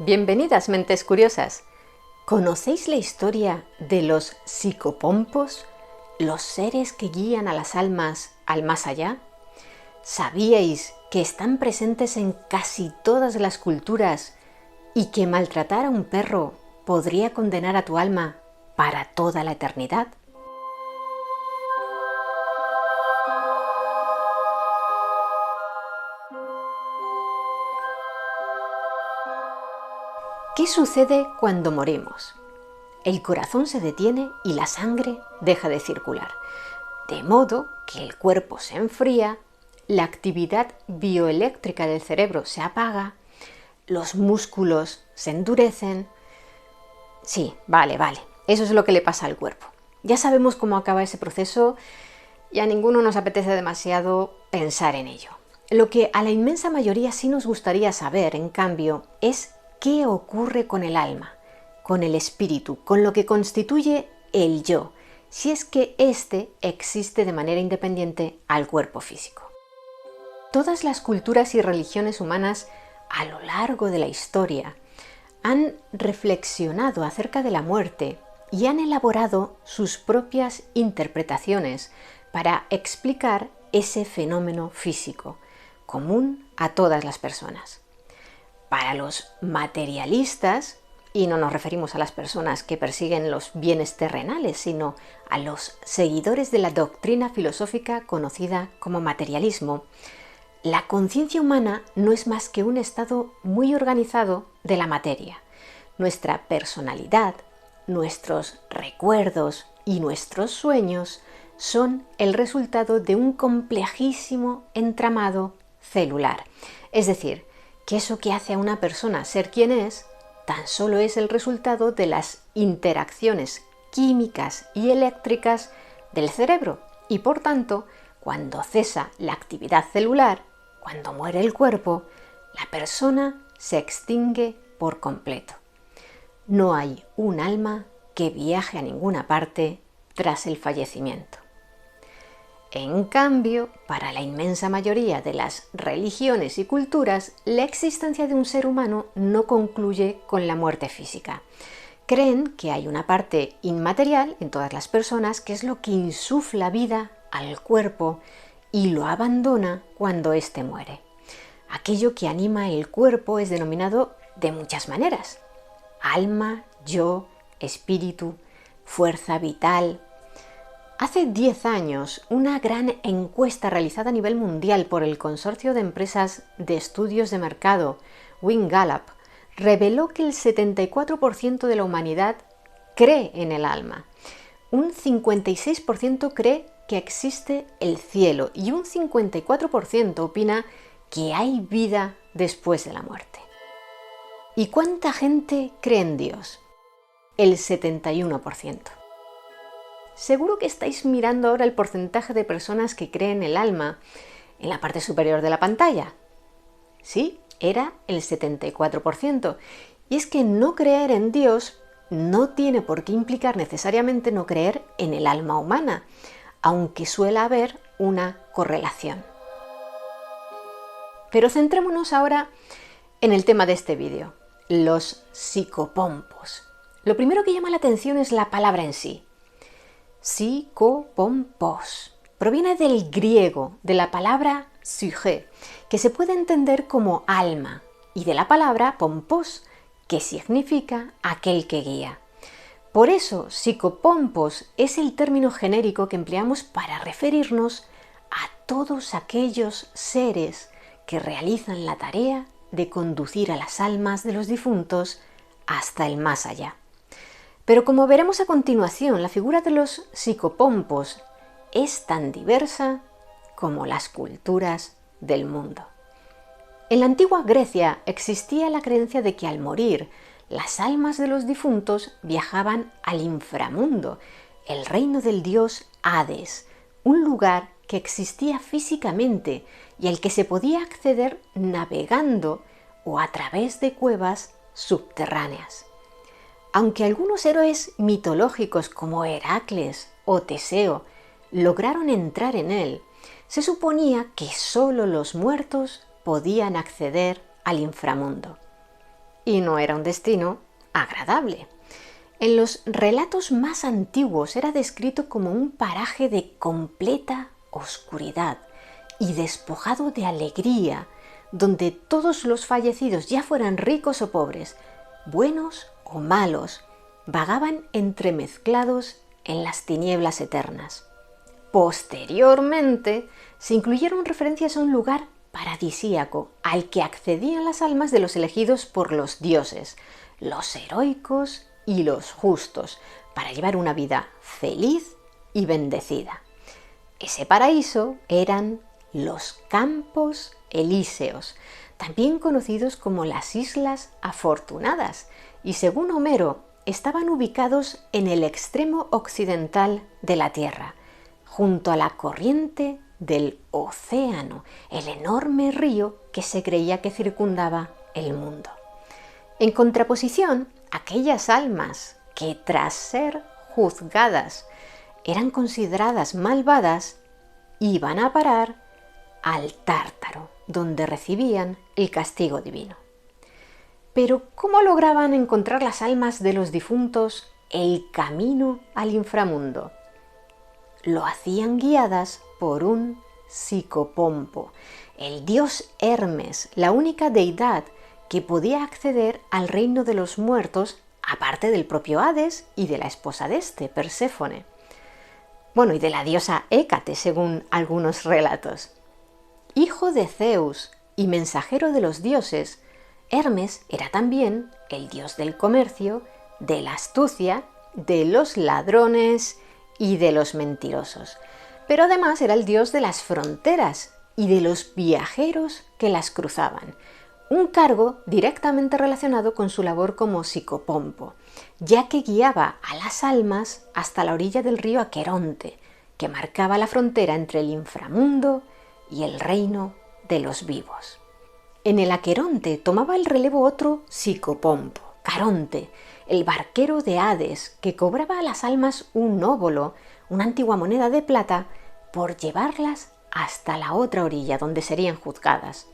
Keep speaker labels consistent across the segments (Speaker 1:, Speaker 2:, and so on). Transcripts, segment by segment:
Speaker 1: Bienvenidas, mentes curiosas. ¿Conocéis la historia de los psicopompos, los seres que guían a las almas al más allá? ¿Sabíais que están presentes en casi todas las culturas y que maltratar a un perro podría condenar a tu alma para toda la eternidad? ¿Qué sucede cuando morimos? El corazón se detiene y la sangre deja de circular, de modo que el cuerpo se enfría, la actividad bioeléctrica del cerebro se apaga, los músculos se endurecen. Sí, vale, eso es lo que le pasa al cuerpo. Ya sabemos cómo acaba ese proceso y a ninguno nos apetece demasiado pensar en ello. Lo que a la inmensa mayoría sí nos gustaría saber, en cambio, es ¿qué ocurre con el alma, con el espíritu, con lo que constituye el yo, si es que éste existe de manera independiente al cuerpo físico? Todas las culturas y religiones humanas a lo largo de la historia han reflexionado acerca de la muerte y han elaborado sus propias interpretaciones para explicar ese fenómeno físico, común a todas las personas. Para los materialistas, y no nos referimos a las personas que persiguen los bienes terrenales, sino a los seguidores de la doctrina filosófica conocida como materialismo, la conciencia humana no es más que un estado muy organizado de la materia. Nuestra personalidad, nuestros recuerdos y nuestros sueños son el resultado de un complejísimo entramado celular. Es decir, que eso que hace a una persona ser quien es, tan solo es el resultado de las interacciones químicas y eléctricas del cerebro y por tanto, cuando cesa la actividad celular, cuando muere el cuerpo, la persona se extingue por completo. No hay un alma que viaje a ninguna parte tras el fallecimiento. En cambio, para la inmensa mayoría de las religiones y culturas, la existencia de un ser humano no concluye con la muerte física. Creen que hay una parte inmaterial en todas las personas que es lo que insufla vida al cuerpo y lo abandona cuando éste muere. Aquello que anima el cuerpo es denominado de muchas maneras: alma, yo, espíritu, fuerza vital. Hace 10 años, una gran encuesta realizada a nivel mundial por el consorcio de empresas de estudios de mercado Wing Gallup reveló que el 74% de la humanidad cree en el alma, un 56% cree que existe el cielo y un 54% opina que hay vida después de la muerte. ¿Y cuánta gente cree en Dios? El 71%. Seguro que estáis mirando ahora el porcentaje de personas que creen el alma en la parte superior de la pantalla. Sí, era el 74%. Y es que no creer en Dios no tiene por qué implicar necesariamente no creer en el alma humana, aunque suele haber una correlación. Pero centrémonos ahora en el tema de este vídeo, los psicopompos. Lo primero que llama la atención es la palabra en sí. Psicopompos. Proviene del griego, de la palabra psyche, que se puede entender como alma, y de la palabra pompos, que significa aquel que guía. Por eso, psicopompos es el término genérico que empleamos para referirnos a todos aquellos seres que realizan la tarea de conducir a las almas de los difuntos hasta el más allá. Pero como veremos a continuación, la figura de los psicopompos es tan diversa como las culturas del mundo. En la antigua Grecia existía la creencia de que al morir, las almas de los difuntos viajaban al inframundo, el reino del dios Hades, un lugar que existía físicamente y al que se podía acceder navegando o a través de cuevas subterráneas. Aunque algunos héroes mitológicos como Heracles o Teseo lograron entrar en él, se suponía que solo los muertos podían acceder al inframundo. y no era un destino agradable. En los relatos más antiguos era descrito como un paraje de completa oscuridad y despojado de alegría, donde todos los fallecidos, ya fueran ricos o pobres, buenos o malos, vagaban entremezclados en las tinieblas eternas. Posteriormente, se incluyeron referencias a un lugar paradisíaco al que accedían las almas de los elegidos por los dioses, los heroicos y los justos, para llevar una vida feliz y bendecida. Ese paraíso eran los Campos Elíseos, también conocidos como las Islas Afortunadas, y según Homero, estaban ubicados en el extremo occidental de la Tierra, junto a la corriente del océano, el enorme río que se creía que circundaba el mundo. En contraposición, aquellas almas que tras ser juzgadas eran consideradas malvadas, iban a parar al Tártaro, donde recibían el castigo divino. Pero ¿cómo lograban encontrar las almas de los difuntos el camino al inframundo? Lo hacían guiadas por un psicopompo, el dios Hermes, la única deidad que podía acceder al reino de los muertos, aparte del propio Hades y de la esposa de este, Perséfone. Bueno, y de la diosa Hécate, según algunos relatos. Hijo de Zeus y mensajero de los dioses, Hermes era también el dios del comercio, de la astucia, de los ladrones y de los mentirosos. Pero además era el dios de las fronteras y de los viajeros que las cruzaban, un cargo directamente relacionado con su labor como psicopompo, ya que guiaba a las almas hasta la orilla del río Aqueronte, que marcaba la frontera entre el inframundo y el reino de los vivos. En el Aqueronte tomaba el relevo otro psicopompo, Caronte, el barquero de Hades, que cobraba a las almas un óbolo, una antigua moneda de plata, por llevarlas hasta la otra orilla donde serían juzgadas.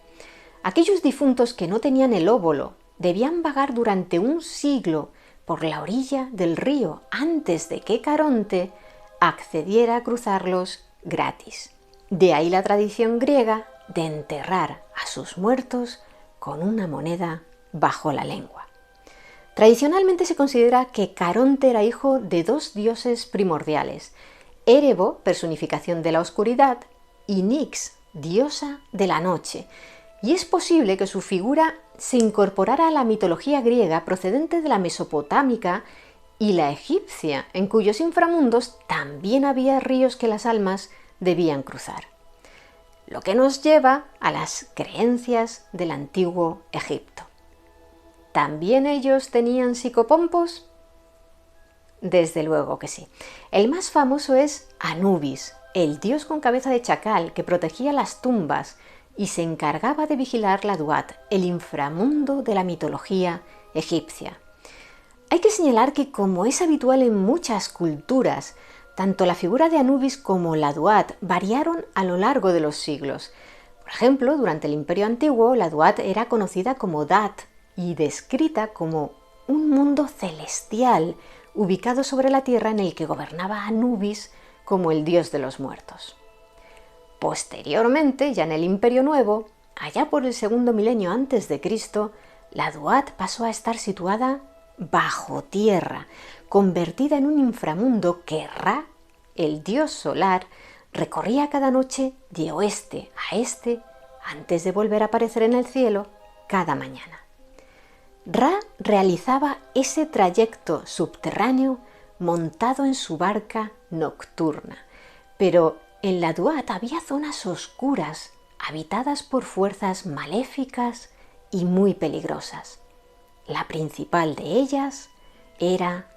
Speaker 1: Aquellos difuntos que no tenían el óbolo debían vagar durante un siglo por la orilla del río antes de que Caronte accediera a cruzarlos gratis. De ahí la tradición griega de enterrar a sus muertos con una moneda bajo la lengua. Tradicionalmente se considera que Caronte era hijo de dos dioses primordiales, Érebo, personificación de la oscuridad, y Nix, diosa de la noche, y es posible que su figura se incorporara a la mitología griega procedente de la mesopotámica y la egipcia, en cuyos inframundos también había ríos que las almas debían cruzar. Lo que nos lleva a las creencias del antiguo Egipto. ¿También ellos tenían psicopompos? Desde luego que sí. El más famoso es Anubis, el dios con cabeza de chacal que protegía las tumbas y se encargaba de vigilar la Duat, el inframundo de la mitología egipcia. Hay que señalar que, como es habitual en muchas culturas, tanto la figura de Anubis como la Duat variaron a lo largo de los siglos. Por ejemplo, durante el Imperio Antiguo, la Duat era conocida como Dat y descrita como un mundo celestial ubicado sobre la tierra en el que gobernaba Anubis como el dios de los muertos. Posteriormente, ya en el Imperio Nuevo, allá por el segundo milenio antes de Cristo, la Duat pasó a estar situada bajo tierra, convertida en un inframundo que Ra, el dios solar, recorría cada noche de oeste a este antes de volver a aparecer en el cielo cada mañana. Ra realizaba ese trayecto subterráneo montado en su barca nocturna, pero en la Duat había zonas oscuras habitadas por fuerzas maléficas y muy peligrosas. La principal de ellas era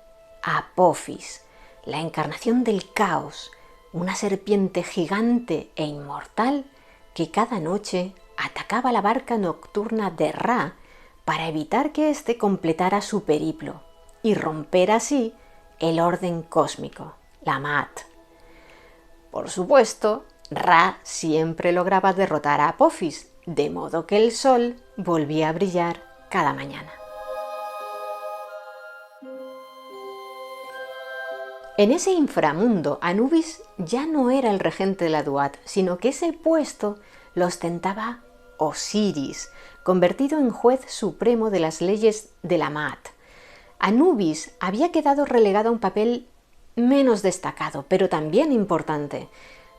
Speaker 1: Apophis, la encarnación del caos, una serpiente gigante e inmortal que cada noche atacaba la barca nocturna de Ra para evitar que éste completara su periplo y romper así el orden cósmico, la Ma'at. Por supuesto, Ra siempre lograba derrotar a Apophis, de modo que el sol volvía a brillar cada mañana. En ese inframundo, Anubis ya no era el regente de la Duat, sino que ese puesto lo ostentaba Osiris, convertido en juez supremo de las leyes de la Maat. Anubis había quedado relegado a un papel menos destacado, pero también importante.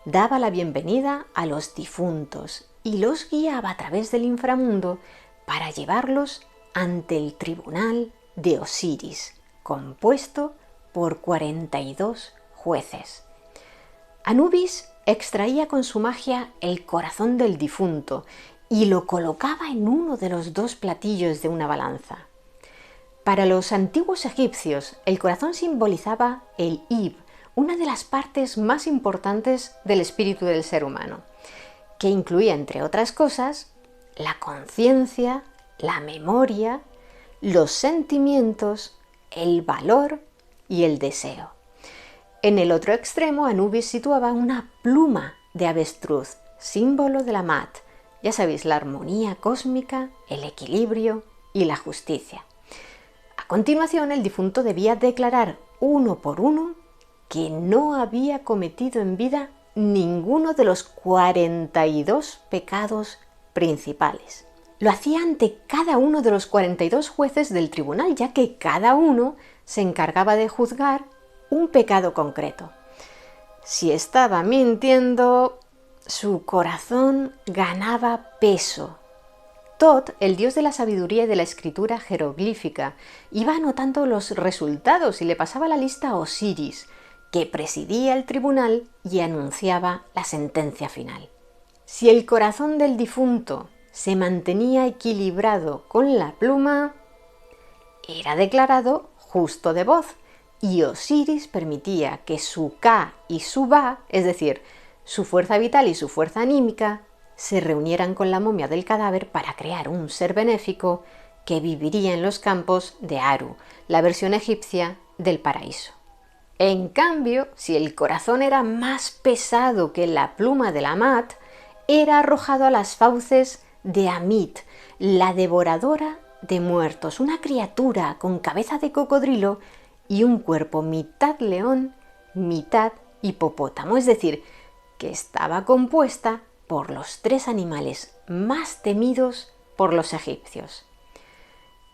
Speaker 1: Daba la bienvenida a los difuntos y los guiaba a través del inframundo para llevarlos ante el tribunal de Osiris, compuesto por 42 jueces. Anubis extraía con su magia el corazón del difunto y lo colocaba en uno de los dos platillos de una balanza. Para los antiguos egipcios, el corazón simbolizaba el Ib, una de las partes más importantes del espíritu del ser humano, que incluía, entre otras cosas, la conciencia, la memoria, los sentimientos, el valor y el deseo. En el otro extremo, Anubis situaba una pluma de avestruz, símbolo de la Maat, ya sabéis, la armonía cósmica, el equilibrio y la justicia. A continuación, el difunto debía declarar uno por uno que no había cometido en vida ninguno de los 42 pecados principales. Lo hacía ante cada uno de los 42 jueces del tribunal, ya que cada uno se encargaba de juzgar un pecado concreto. Si estaba mintiendo, su corazón ganaba peso. Tot, el dios de la sabiduría y de la escritura jeroglífica, iba anotando los resultados y le pasaba la lista a Osiris, que presidía el tribunal y anunciaba la sentencia final. Si el corazón del difunto se mantenía equilibrado con la pluma, era declarado justo de voz, y Osiris permitía que su Ka y su Ba, es decir, su fuerza vital y su fuerza anímica, se reunieran con la momia del cadáver para crear un ser benéfico que viviría en los campos de Aru, la versión egipcia del paraíso. En cambio, si el corazón era más pesado que la pluma de la Maat, era arrojado a las fauces de Amit, la devoradora de muertos, una criatura con cabeza de cocodrilo y un cuerpo mitad león, mitad hipopótamo, es decir, que estaba compuesta por los 3 animales más temidos por los egipcios.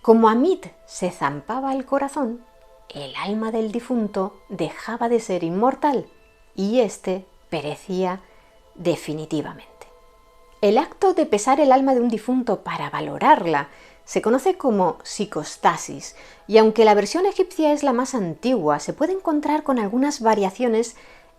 Speaker 1: Como Amit se zampaba el corazón, el alma del difunto dejaba de ser inmortal y éste perecía definitivamente. El acto de pesar el alma de un difunto para valorarla se conoce como psicostasis, y aunque la versión egipcia es la más antigua, se puede encontrar con algunas variaciones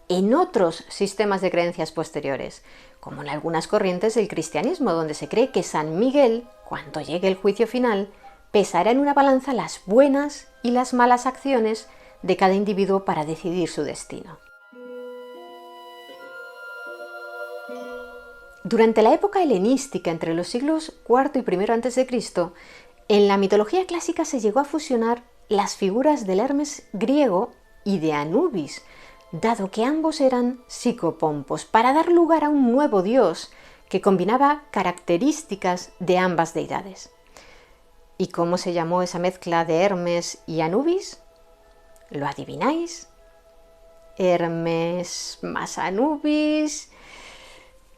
Speaker 1: en otros sistemas de creencias posteriores, como en algunas corrientes del cristianismo, donde se cree que San Miguel, cuando llegue el juicio final, pesará en una balanza las buenas y las malas acciones de cada individuo para decidir su destino. Durante la época helenística, entre los siglos IV y I a.C., en la mitología clásica se llegó a fusionar las figuras del Hermes griego y de Anubis, dado que ambos eran psicopompos, para dar lugar a un nuevo dios que combinaba características de ambas deidades. ¿Y cómo se llamó esa mezcla de Hermes y Anubis? ¿Lo adivináis? Hermes más Anubis.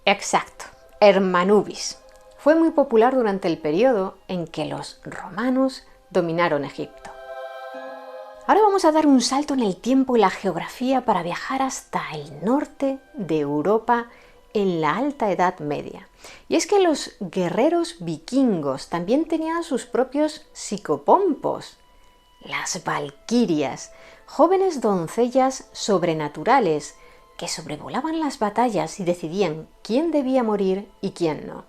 Speaker 1: Exacto, Hermanubis. Fue muy popular durante el periodo en que los romanos dominaron Egipto. Ahora vamos a dar un salto en el tiempo y la geografía para viajar hasta el norte de Europa en la Alta Edad Media. Y es que los guerreros vikingos también tenían sus propios psicopompos, las valquirias, jóvenes doncellas sobrenaturales que sobrevolaban las batallas y decidían quién debía morir y quién no.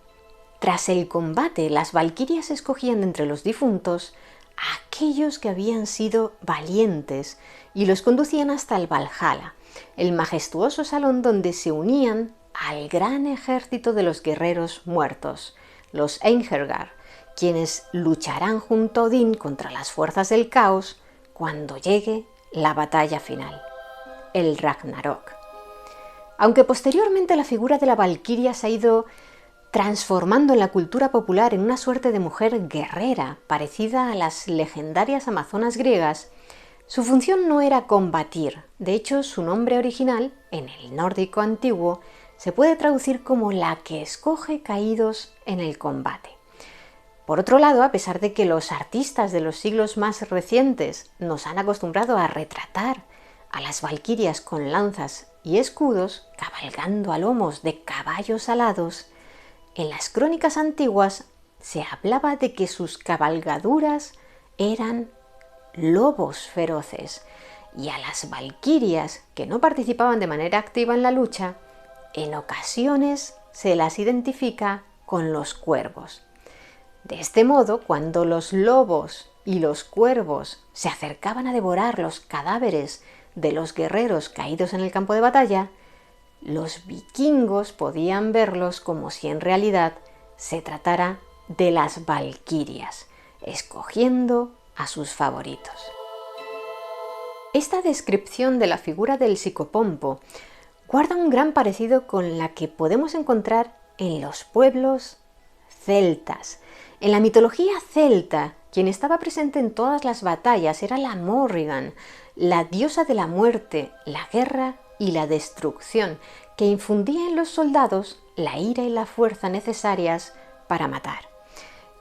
Speaker 1: Tras el combate, las valquirias escogían de entre los difuntos a aquellos que habían sido valientes y los conducían hasta el Valhalla, el majestuoso salón donde se unían al gran ejército de los guerreros muertos, los Einherjar, quienes lucharán junto a Odín contra las fuerzas del caos cuando llegue la batalla final, el Ragnarok. Aunque posteriormente la figura de la valquiria se ha ido transformando en la cultura popular en una suerte de mujer guerrera, parecida a las legendarias amazonas griegas, Su función no era combatir, de hecho su nombre original, en el nórdico antiguo, se puede traducir como la que escoge caídos en el combate. Por otro lado, a pesar de que los artistas de los siglos más recientes nos han acostumbrado a retratar a las valquirias con lanzas y escudos, cabalgando a lomos de caballos alados, en las crónicas antiguas se hablaba de que sus cabalgaduras eran lobos feroces, y a las valquirias, que no participaban de manera activa en la lucha, en ocasiones se las identifica con los cuervos. De este modo, cuando los lobos y los cuervos se acercaban a devorar los cadáveres de los guerreros caídos en el campo de batalla, los vikingos podían verlos como si en realidad se tratara de las valquirias, escogiendo a sus favoritos. Esta descripción de la figura del psicopompo guarda un gran parecido con la que podemos encontrar en los pueblos celtas. En la mitología celta, quien estaba presente en todas las batallas era la Morrigan, la diosa de la muerte, la guerra y la destrucción, que infundía en los soldados la ira y la fuerza necesarias para matar.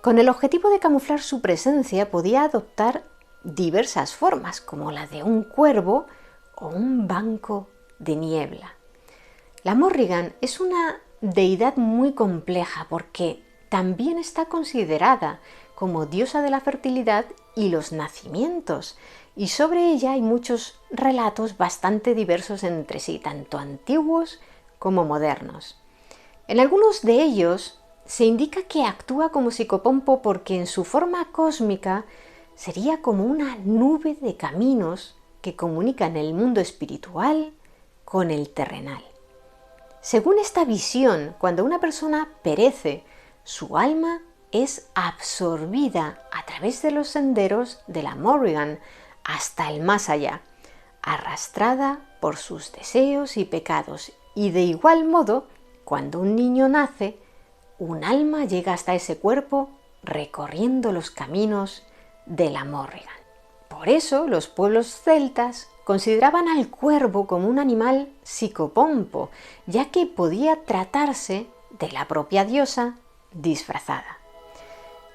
Speaker 1: Con el objetivo de camuflar su presencia podía adoptar diversas formas, como la de un cuervo o un banco de niebla. La Morrigan es una deidad muy compleja porque también está considerada como diosa de la fertilidad y los nacimientos, y sobre ella hay muchos relatos bastante diversos entre sí, tanto antiguos como modernos. En algunos de ellos se indica que actúa como psicopompo porque en su forma cósmica sería como una nube de caminos que comunican el mundo espiritual con el terrenal. Según esta visión, cuando una persona perece, su alma es absorbida a través de los senderos de la Morrigan hasta el más allá, arrastrada por sus deseos y pecados, y de igual modo, cuando un niño nace, un alma llega hasta ese cuerpo recorriendo los caminos de la Morrigan. Por eso los pueblos celtas consideraban al cuervo como un animal psicopompo, ya que podía tratarse de la propia diosa disfrazada.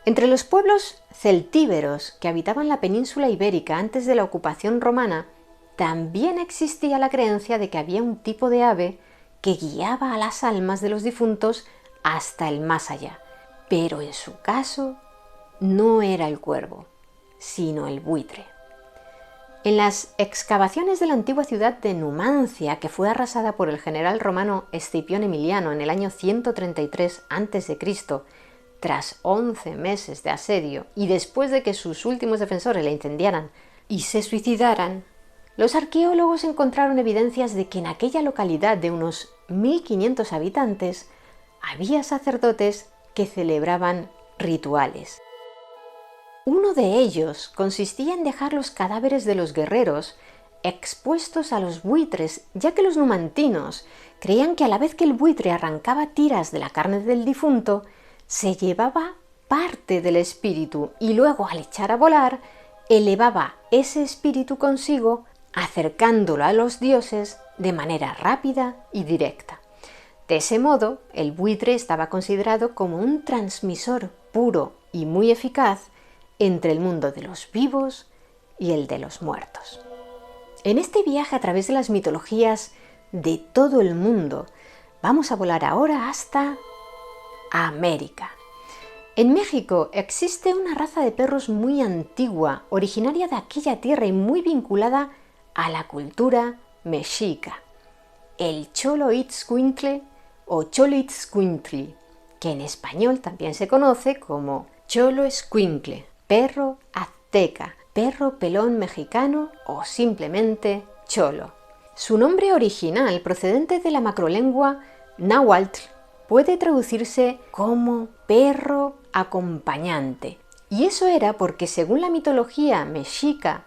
Speaker 1: Entre los pueblos celtíberos que habitaban la península ibérica antes de la ocupación romana, también existía la creencia de que había un tipo de ave que guiaba a las almas de los difuntos hasta el más allá, pero en su caso no era el cuervo, sino el buitre. En las excavaciones de la antigua ciudad de Numancia, que fue arrasada por el general romano Escipión Emiliano en el año 133 a.C., tras 11 meses de asedio y después de que sus últimos defensores la incendiaran y se suicidaran, los arqueólogos encontraron evidencias de que en aquella localidad de unos 1500 habitantes había sacerdotes que celebraban rituales. Uno de ellos consistía en dejar los cadáveres de los guerreros expuestos a los buitres, ya que los numantinos creían que a la vez que el buitre arrancaba tiras de la carne del difunto, se llevaba parte del espíritu y luego, al echar a volar, elevaba ese espíritu consigo, acercándolo a los dioses de manera rápida y directa. De ese modo, el buitre estaba considerado como un transmisor puro y muy eficaz entre el mundo de los vivos y el de los muertos. En este viaje a través de las mitologías de todo el mundo, vamos a volar ahora hasta América. En México existe una raza de perros muy antigua, originaria de aquella tierra y muy vinculada a la cultura mexica, el Xoloitzcuintle o Xoloitzcuintli, que en español también se conoce como Xoloescuincle, perro azteca, perro pelón mexicano o simplemente cholo. Su nombre original, procedente de la macrolengua náhuatl, puede traducirse como perro acompañante. Y eso era porque, según la mitología mexica,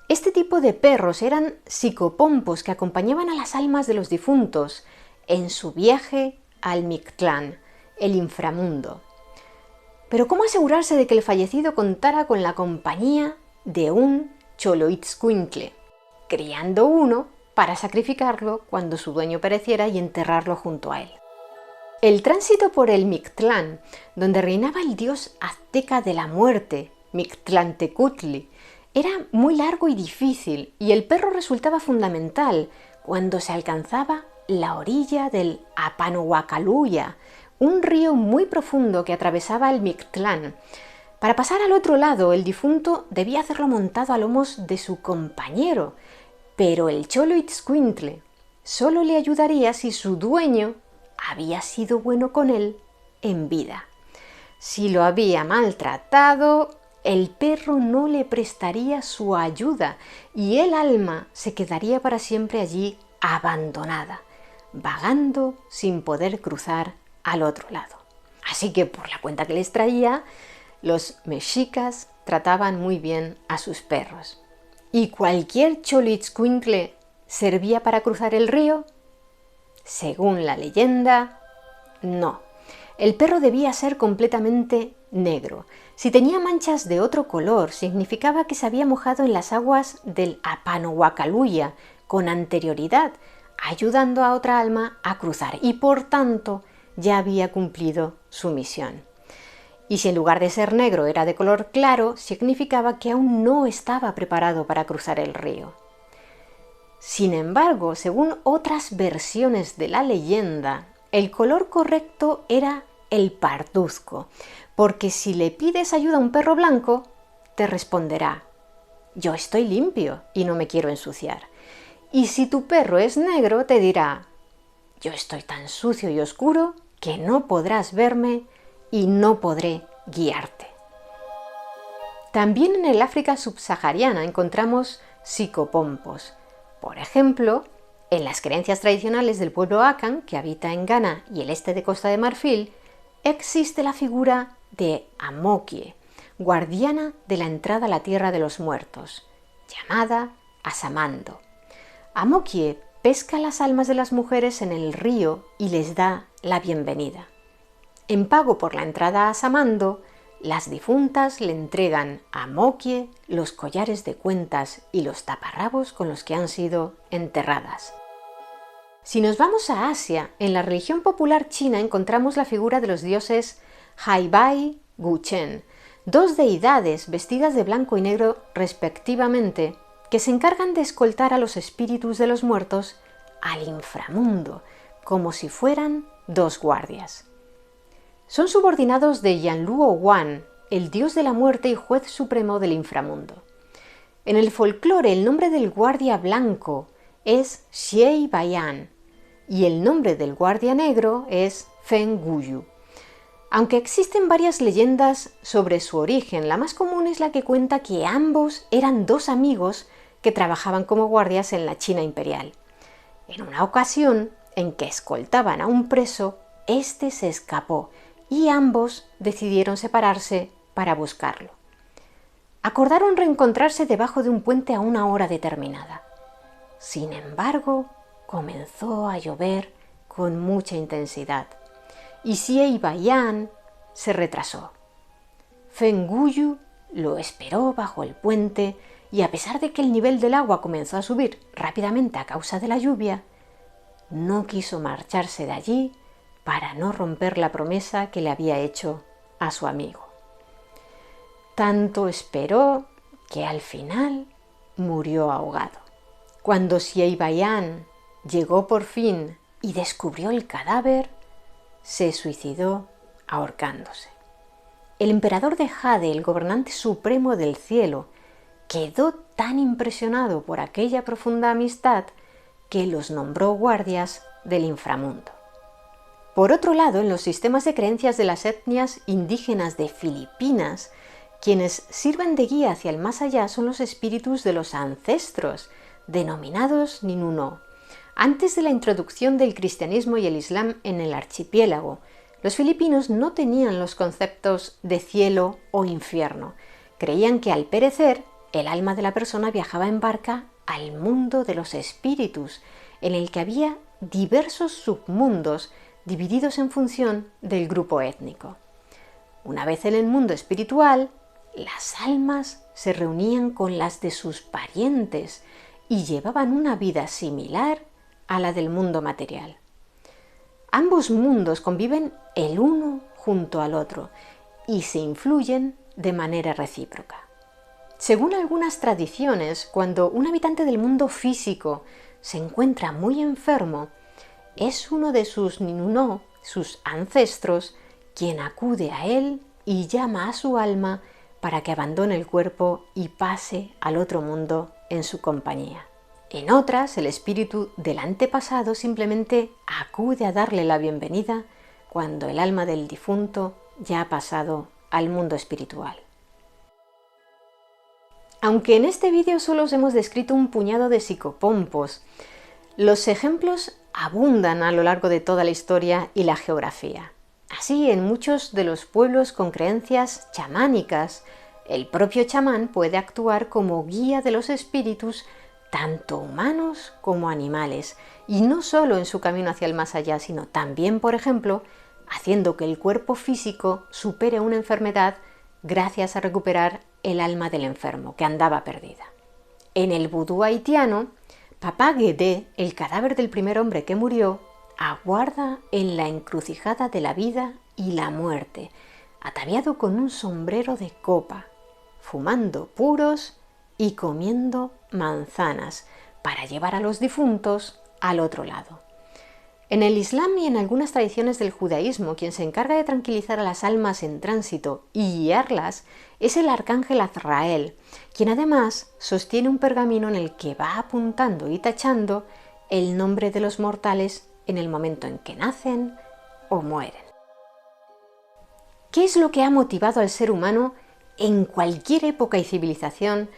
Speaker 1: este tipo de perros eran psicopompos que acompañaban a las almas de los difuntos en su viaje al Mictlán, el inframundo. Pero ¿cómo asegurarse de que el fallecido contara con la compañía de un Xoloitzcuintle, criando uno para sacrificarlo cuando su dueño pereciera y enterrarlo junto a él. El tránsito por el Mictlán, donde reinaba el dios azteca de la muerte, Mictlantecutli, era muy largo y difícil, y el perro resultaba fundamental cuando se alcanzaba la orilla del Apanohuacaluya, un río muy profundo que atravesaba el Mictlán. Para pasar al otro lado, el difunto debía hacerlo montado a lomos de su compañero, pero el Xoloitzcuintle solo le ayudaría si su dueño había sido bueno con él en vida. Si lo había maltratado, el perro no le prestaría su ayuda y el alma se quedaría para siempre allí abandonada, vagando sin poder cruzar al otro lado. Así que por la cuenta que les traía, los mexicas trataban muy bien a sus perros. ¿Y cualquier Xoloitzcuintle servía para cruzar el río? Según la leyenda, no. El perro debía ser completamente negro. Si tenía manchas de otro color, significaba que se había mojado en las aguas del Apanohuacaluya con anterioridad, ayudando a otra alma a cruzar y por tanto ya había cumplido su misión. Y si en lugar de ser negro era de color claro, significaba que aún no estaba preparado para cruzar el río. Sin embargo, según otras versiones de la leyenda, el color correcto era el parduzco, porque si le pides ayuda a un perro blanco, te responderá: yo estoy limpio y no me quiero ensuciar. Y si tu perro es negro, te dirá: yo estoy tan sucio y oscuro que no podrás verme y no podré guiarte. También en el África subsahariana encontramos psicopompos. Por ejemplo, en las creencias tradicionales del pueblo Akan, que habita en Ghana y el este de Costa de Marfil, existe la figura de Amokie, guardiana de la entrada a la tierra de los muertos, llamada Asamando. Amokie pesca las almas de las mujeres en el río y les da la bienvenida. En pago por la entrada a Asamando, las difuntas le entregan a Amokie los collares de cuentas y los taparrabos con los que han sido enterradas. Si nos vamos a Asia, en la religión popular china encontramos la figura de los dioses Haibai, Guchen, dos deidades vestidas de blanco y negro respectivamente, que se encargan de escoltar a los espíritus de los muertos al inframundo, como si fueran dos guardias. Son subordinados de Yanluo Wan, el dios de la muerte y juez supremo del inframundo. En el folclore, el nombre del guardia blanco es Xiei Bayan y el nombre del guardia negro es Feng Guyu. Aunque existen varias leyendas sobre su origen, la más común es la que cuenta que ambos eran dos amigos que trabajaban como guardias en la China imperial. En una ocasión en que escoltaban a un preso, este se escapó y ambos decidieron separarse para buscarlo. Acordaron reencontrarse debajo de un puente a una hora determinada. Sin embargo, comenzó a llover con mucha intensidad y Xiei Bayan se retrasó. Feng Guyu lo esperó bajo el puente y a pesar de que el nivel del agua comenzó a subir rápidamente a causa de la lluvia, no quiso marcharse de allí para no romper la promesa que le había hecho a su amigo. Tanto esperó que al final murió ahogado. Cuando Xiei Bayan llegó por fin y descubrió el cadáver, se suicidó ahorcándose. El emperador de Jade, el gobernante supremo del cielo, quedó tan impresionado por aquella profunda amistad que los nombró guardias del inframundo. Por otro lado, en los sistemas de creencias de las etnias indígenas de Filipinas, quienes sirven de guía hacia el más allá son los espíritus de los ancestros, denominados Ninuno. Antes de la introducción del cristianismo y el islam en el archipiélago, los filipinos no tenían los conceptos de cielo o infierno. Creían que al perecer, el alma de la persona viajaba en barca al mundo de los espíritus, en el que había diversos submundos divididos en función del grupo étnico. Una vez en el mundo espiritual, las almas se reunían con las de sus parientes y llevaban una vida similar a la del mundo material. Ambos mundos conviven el uno junto al otro y se influyen de manera recíproca. Según algunas tradiciones, cuando un habitante del mundo físico se encuentra muy enfermo, es uno de sus Ninunó, sus ancestros, quien acude a él y llama a su alma para que abandone el cuerpo y pase al otro mundo en su compañía. En otras, el espíritu del antepasado simplemente acude a darle la bienvenida cuando el alma del difunto ya ha pasado al mundo espiritual. Aunque en este vídeo solo os hemos descrito un puñado de psicopompos, los ejemplos abundan a lo largo de toda la historia y la geografía. Así, en muchos de los pueblos con creencias chamánicas, el propio chamán puede actuar como guía de los espíritus, tanto humanos como animales, y no solo en su camino hacia el más allá, sino también, por ejemplo, haciendo que el cuerpo físico supere una enfermedad gracias a recuperar el alma del enfermo, que andaba perdida. En el vudú haitiano, Papá Guédé, el cadáver del primer hombre que murió, aguarda en la encrucijada de la vida y la muerte, ataviado con un sombrero de copa, fumando puros y comiendo manzanas para llevar a los difuntos al otro lado. En el Islam y en algunas tradiciones del judaísmo, quien se encarga de tranquilizar a las almas en tránsito y guiarlas es el arcángel Azrael, quien además sostiene un pergamino en el que va apuntando y tachando el nombre de los mortales en el momento en que nacen o mueren. ¿Qué es lo que ha motivado al ser humano en cualquier época y civilización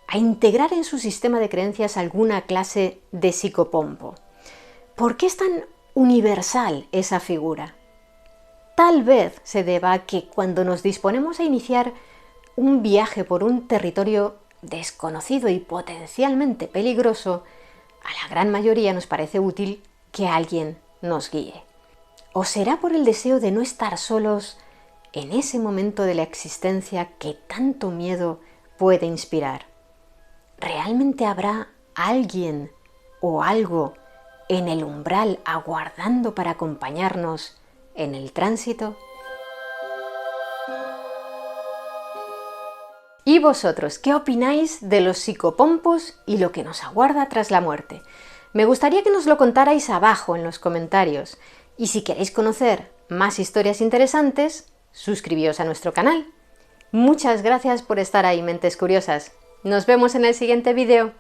Speaker 1: a integrar en su sistema de creencias alguna clase de psicopompo? ¿Por qué es tan universal esa figura? Tal vez se deba a que cuando nos disponemos a iniciar un viaje por un territorio desconocido y potencialmente peligroso, a la gran mayoría nos parece útil que alguien nos guíe. ¿O será por el deseo de no estar solos en ese momento de la existencia que tanto miedo puede inspirar? ¿Realmente habrá alguien o algo en el umbral aguardando para acompañarnos en el tránsito? ¿Y vosotros qué opináis de los psicopompos y lo que nos aguarda tras la muerte? Me gustaría que nos lo contarais abajo en los comentarios. Y si queréis conocer más historias interesantes, suscribíos a nuestro canal. Muchas gracias por estar ahí, mentes curiosas. Nos vemos en el siguiente vídeo.